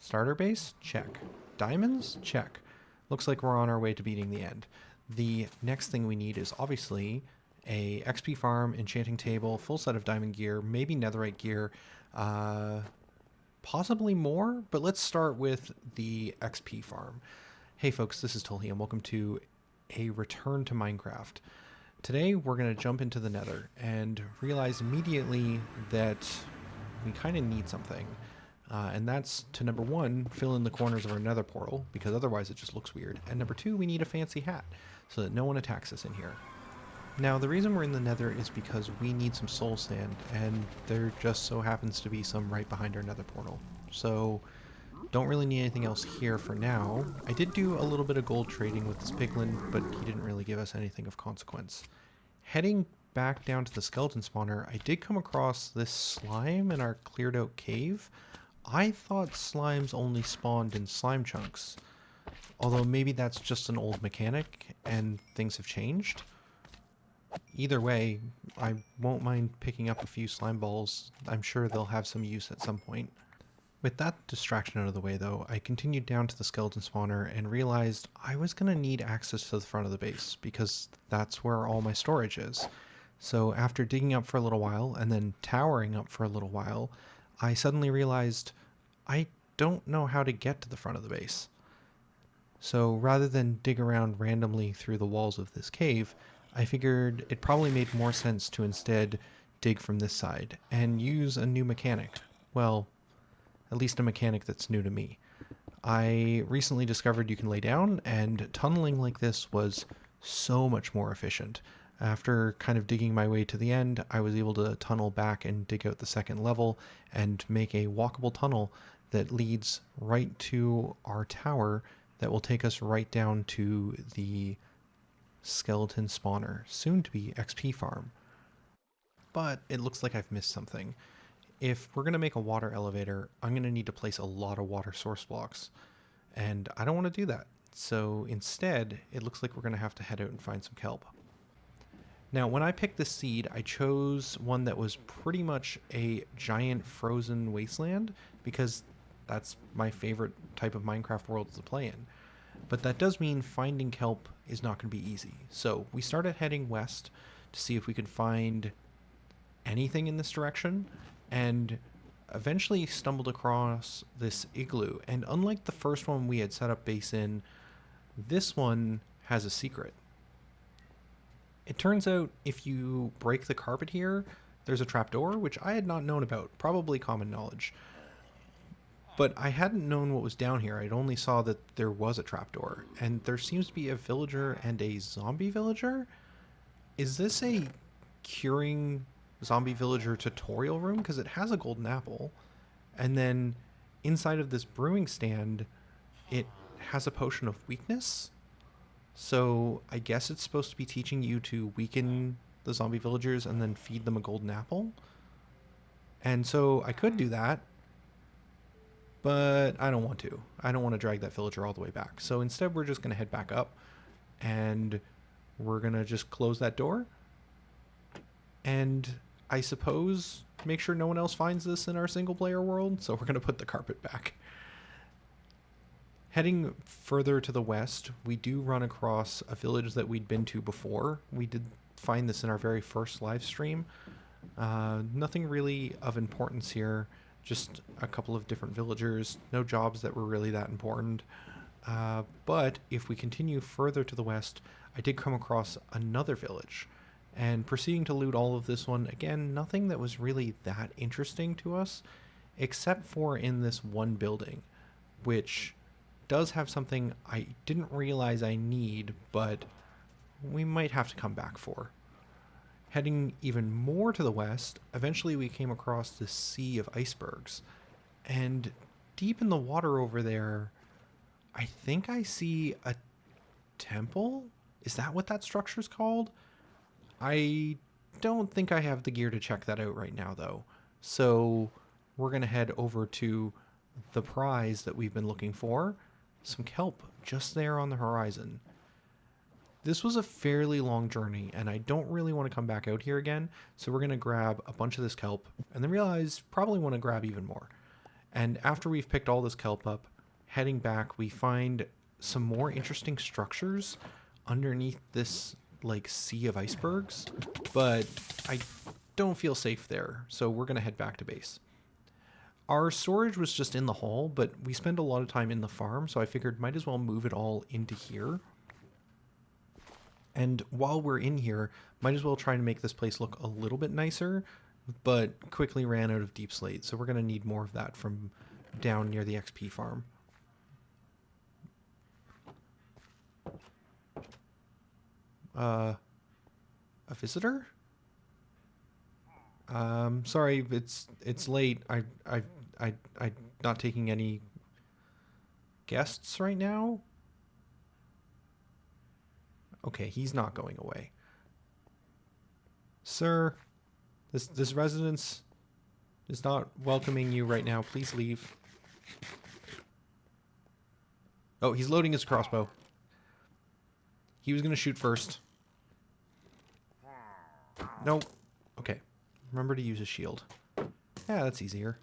Starter base? Check. Diamonds? Check. Looks like we're on our way to beating the end. The next thing we need is obviously a XP farm, enchanting table, full set of diamond gear, maybe netherite gear, possibly more, but let's start with the XP farm. Hey folks, this is Tully and welcome to a return to Minecraft. Today we're going to jump into the nether and realize immediately that we kind of need something. And that's to, number one, fill in the corners of our nether portal, because otherwise it just looks weird. And number two, we need a fancy hat, so that no one attacks us in here. Now, the reason we're in the nether is because we need some soul sand, and there just so happens to be some right behind our nether portal. So, don't really need anything else here for now. I did do a little bit of gold trading with this piglin, but he didn't really give us anything of consequence. Heading back down to the skeleton spawner, I did come across this slime in our cleared out cave. I thought slimes only spawned in slime chunks, although maybe that's just an old mechanic and things have changed. Either way, I won't mind picking up a few slime balls. I'm sure they'll have some use at some point. With that distraction out of the way though, I continued down to the skeleton spawner and realized I was going to need access to the front of the base because that's where all my storage is. So after digging up for a little while and then towering up for a little while, I suddenly realized I don't know how to get to the front of the base. So rather than dig around randomly through the walls of this cave, I figured it probably made more sense to instead dig from this side and use a new mechanic. Well, at least a mechanic that's new to me. I recently discovered you can lay down, and tunneling like this was so much more efficient. After kind of digging my way to the end, I was able to tunnel back and dig out the second level and make a walkable tunnel that leads right to our tower that will take us right down to the skeleton spawner, soon to be XP farm. But it looks like I've missed something. If we're going to make a water elevator, I'm going to need to place a lot of water source blocks, and I don't want to do that. So instead, it looks like we're going to have to head out and find some kelp. Now, when I picked this seed, I chose one that was pretty much a giant frozen wasteland because that's my favorite type of Minecraft world to play in. But that does mean finding kelp is not going to be easy. So we started heading west to see if we could find anything in this direction, and eventually stumbled across this igloo. And unlike the first one we had set up base in, this one has a secret. It turns out if you break the carpet here, there's a trapdoor, which I had not known about, probably common knowledge. But I hadn't known what was down here. I'd only saw that there was a trapdoor, and there seems to be a villager and a zombie villager. Is this a curing zombie villager tutorial room? Because it has a golden apple, and then inside of this brewing stand, it has a potion of weakness. So I guess it's supposed to be teaching you to weaken the zombie villagers and then feed them a golden apple. And so I could do that, but I don't want to. I don't want to drag that villager all the way back. So instead we're just going to head back up and we're going to just close that door. And I suppose make sure no one else finds this in our single player world. So we're going to put the carpet back. Heading further to the west, we do run across a village that we'd been to before. We did find this in our very first live stream. Nothing really of importance here, just a couple of different villagers, no jobs that were really that important. But if we continue further to the west, I did come across another village. And proceeding to loot all of this one, again, nothing that was really that interesting to us, except for in this one building, which does have something I didn't realize I need, but we might have to come back for. Heading even more to the west, eventually we came across this sea of icebergs. And deep in the water over there, I think I see a temple? Is that what that structure's called? I don't think I have the gear to check that out right now, though. So we're going to head over to the prize that we've been looking for. Some kelp just there on the horizon. This was a fairly long journey, and I don't really want to come back out here again, so we're going to grab a bunch of this kelp, and then realize probably want to grab even more. And after we've picked all this kelp up, heading back, we find some more interesting structures underneath this like sea of icebergs, but I don't feel safe there, so we're gonna head back to base. Our storage was just in the hall, but we spend a lot of time in the farm, so I figured might as well move it all into here. And while we're in here, might as well try to make this place look a little bit nicer, but quickly ran out of deep slate, so we're going to need more of that from down near the XP farm. A visitor? Sorry, it's late. I'm not taking any guests right now. Okay, he's not going away. Sir, this residence is not welcoming you right now. Please leave. Oh, he's loading his crossbow. He was going to shoot first. No. Okay. Remember to use a shield. Yeah, that's easier.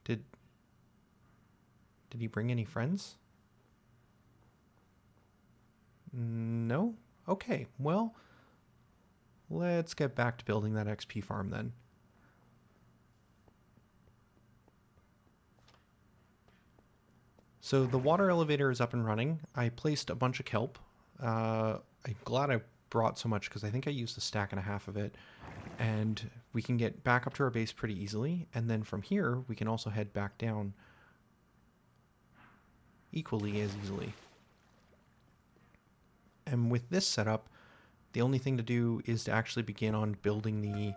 Did he bring any friends? No? Okay, well, let's get back to building that XP farm then. So the water elevator is up and running. I placed a bunch of kelp. I'm glad I brought so much because I think I used a stack and a half of it. And we can get back up to our base pretty easily. And then from here, we can also head back down equally as easily. And with this setup, the only thing to do is to actually begin on building the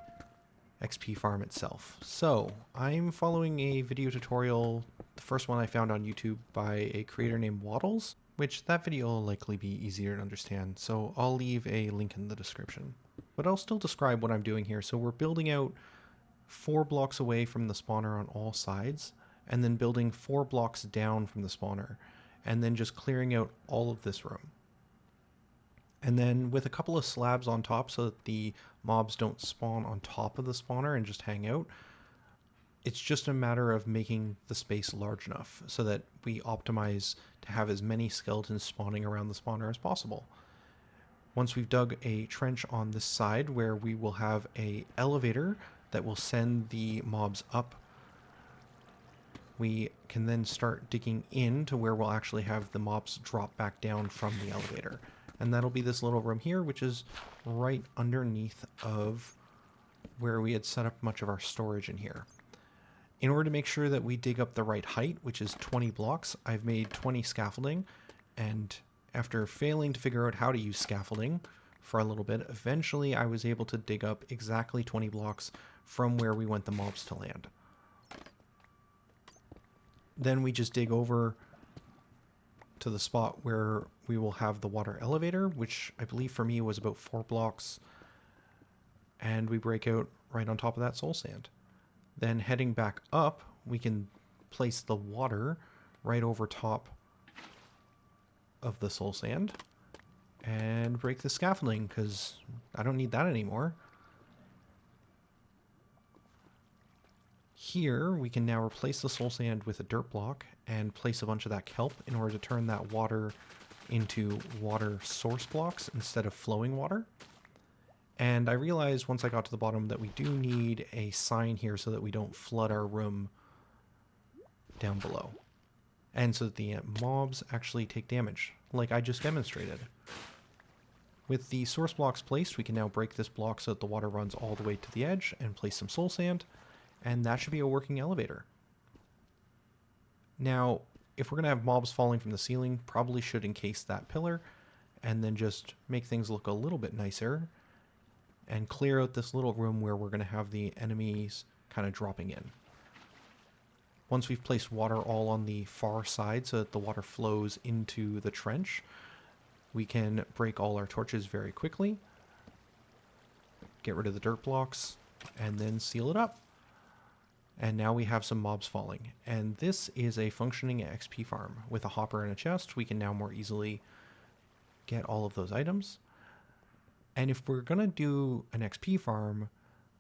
XP farm itself. So I'm following a video tutorial, the first one I found on YouTube by a creator named Waddles, which that video will likely be easier to understand. So I'll leave a link in the description. But I'll still describe what I'm doing here. So we're building out 4 blocks away from the spawner on all sides, and then building 4 blocks down from the spawner, and then just clearing out all of this room. And then with a couple of slabs on top so that the mobs don't spawn on top of the spawner and just hang out, it's just a matter of making the space large enough so that we optimize to have as many skeletons spawning around the spawner as possible. Once we've dug a trench on this side where we will have an elevator that will send the mobs up, we can then start digging in to where we'll actually have the mobs drop back down from the elevator. And that'll be this little room here, which is right underneath of where we had set up much of our storage in here. In order to make sure that we dig up the right height, which is 20 blocks, I've made 20 scaffolding. And after failing to figure out how to use scaffolding for a little bit, eventually I was able to dig up exactly 20 blocks from where we want the mobs to land. Then we just dig over to the spot where we will have the water elevator, which I believe for me was about 4 blocks. And we break out right on top of that soul sand. Then heading back up, we can place the water right over top of the soul sand and break the scaffolding because I don't need that anymore. Here, we can now replace the soul sand with a dirt block and place a bunch of that kelp in order to turn that water into water source blocks instead of flowing water. And I realized once I got to the bottom that we do need a sign here so that we don't flood our room down below. And so that the mobs actually take damage, like I just demonstrated. With the source blocks placed, we can now break this block so that the water runs all the way to the edge and place some soul sand, and that should be a working elevator. Now, if we're going to have mobs falling from the ceiling, probably should encase that pillar, and then just make things look a little bit nicer, and clear out this little room where we're going to have the enemies kind of dropping in. Once we've placed water all on the far side so that the water flows into the trench, we can break all our torches very quickly, get rid of the dirt blocks, and then seal it up. And now we have some mobs falling. And this is a functioning XP farm. With a hopper and a chest, we can now more easily get all of those items. And if we're going to do an XP farm,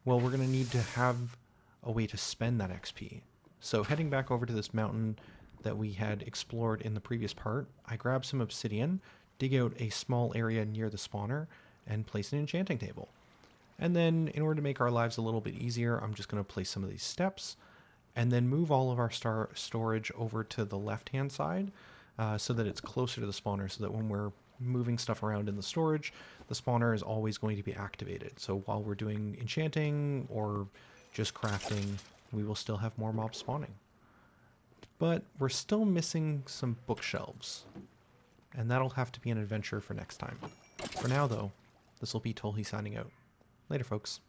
well, we're going to need to have a way to spend that XP. So heading back over to this mountain that we had explored in the previous part, I grabbed some obsidian, dig out a small area near the spawner, and place an enchanting table. And then in order to make our lives a little bit easier, I'm just going to place some of these steps and then move all of our storage over to the left-hand side so that it's closer to the spawner, so that when we're moving stuff around in the storage, the spawner is always going to be activated. So while we're doing enchanting or just crafting, we will still have more mobs spawning. But we're still missing some bookshelves, and that'll have to be an adventure for next time. For now, though, this will be Tolhi signing out. Later, folks.